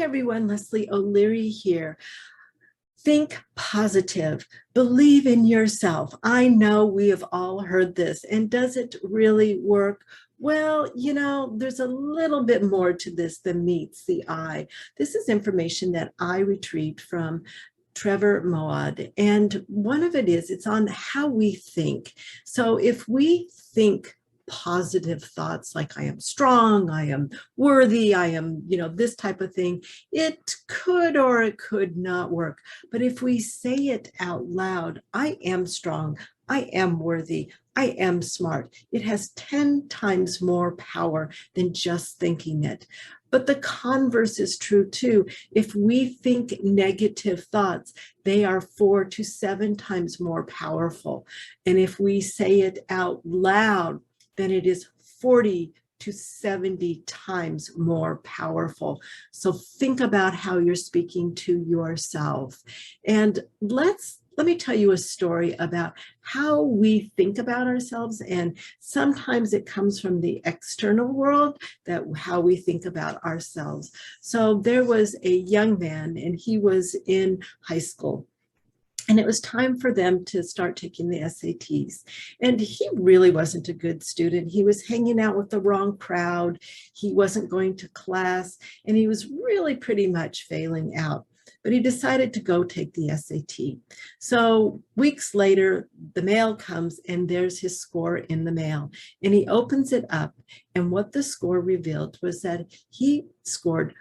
everyone, Leslie O'Leary here. Think positive, believe in yourself. I know we have all heard this, and does it really work? Well, there's a little bit more to this than meets the eye. This is information that I retrieved from Trevor Moawad, and one of it's on how we think. So if we think positive thoughts like I am strong, I am worthy, I am, this type of thing, it could or it could not work. But if we say it out loud, I am strong, I am worthy, I am smart, it has 10 times more power than just thinking it. But the converse is true too. If we think negative thoughts, they are 4 to 7 times more powerful. And if we say it out loud, then it is 40 to 70 times more powerful. So think about how you're speaking to yourself. And let me tell you a story about how we think about ourselves. And sometimes it comes from the external world, that how we think about ourselves. So there was a young man, and he was in high school. And it was time for them to start taking the SATs. And he really wasn't a good student. He was hanging out with the wrong crowd. He wasn't going to class, and he was really pretty much failing out. But he decided to go take the SAT. So weeks later, the mail comes, and there's his score in the mail. And he opens it up, and what the score revealed was that he scored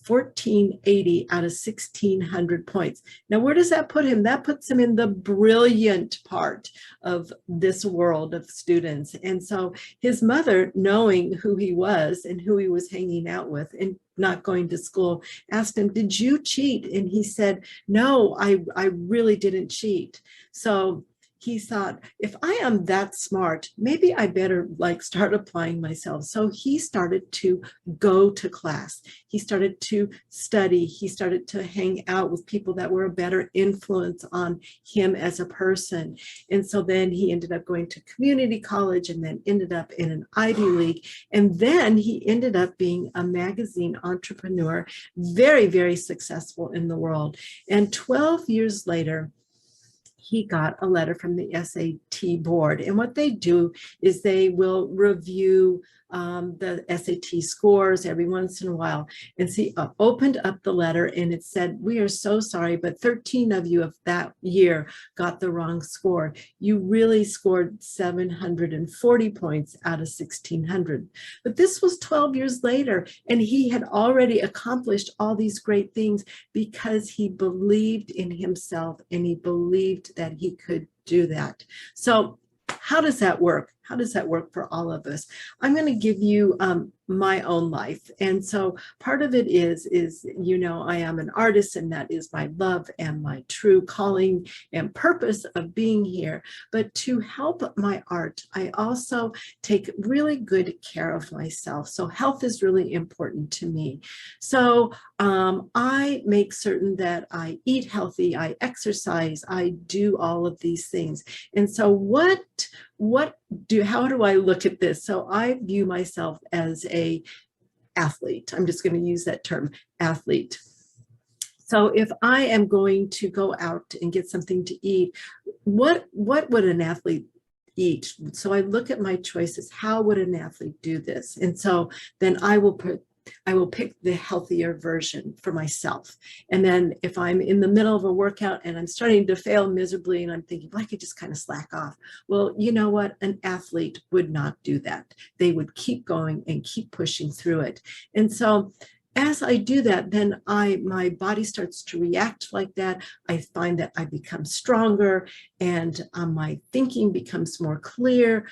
1480 out of 1600 points. Now, where does that put him? That puts him in the brilliant part of this world of students. And so his mother, knowing who he was and who he was hanging out with and not going to school, asked him, "Did you cheat?" And he said, "No, I really didn't cheat." So he thought, if I am that smart, maybe I better start applying myself. So he started to go to class. He started to study. He started to hang out with people that were a better influence on him as a person. And so then he ended up going to community college, and then ended up in an Ivy League. And then he ended up being a magazine entrepreneur, very, very successful in the world. And 12 years later, he got a letter from the SAT board. And what they do is they will review the SAT scores every once in a while. And opened up the letter, and it said, "We are so sorry, but 13 of you of that year got the wrong score. You really scored 740 points out of 1600. But this was 12 years later, and he had already accomplished all these great things because he believed in himself, and he believed that he could do that. So how does that work? How does that work for all of us? I'm going to give you my own life. And so part of it is, I am an artist, and that is my love and my true calling and purpose of being here. But to help my art, I also take really good care of myself. So health is really important to me. So I make certain that I eat healthy, I exercise, I do all of these things. And so how do I look at this? So I view myself as a athlete. I'm just going to use that term, athlete. So if I am going to go out and get something to eat, what would an athlete eat? So I look at my choices. How would an athlete do this? And so then I will pick the healthier version for myself. And then if I'm in the middle of a workout and I'm starting to fail miserably, and I'm thinking, well, I could just kind of slack off. Well, you know what? An athlete would not do that. They would keep going and keep pushing through it. And so as I do that, then my body starts to react like that. I find that I become stronger, and my thinking becomes more clear.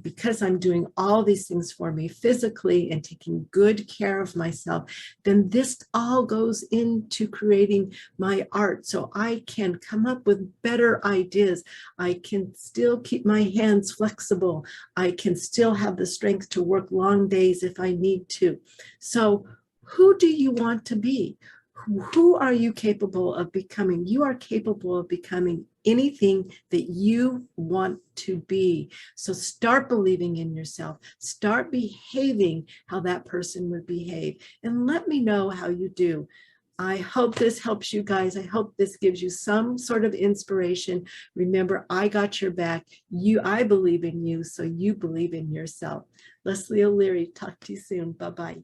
Because I'm doing all these things for me physically and taking good care of myself, then this all goes into creating my art. So I can come up with better ideas. I can still keep my hands flexible. I can still have the strength to work long days if I need to. So who do you want to be? Who are you capable of becoming? You are capable of becoming anything that you want to be. So start believing in yourself. Start behaving how that person would behave. And let me know how you do. I hope this helps you guys. I hope this gives you some sort of inspiration. Remember, I got your back. I believe in you, so you believe in yourself. Leslie O'Leary, talk to you soon. Bye-bye.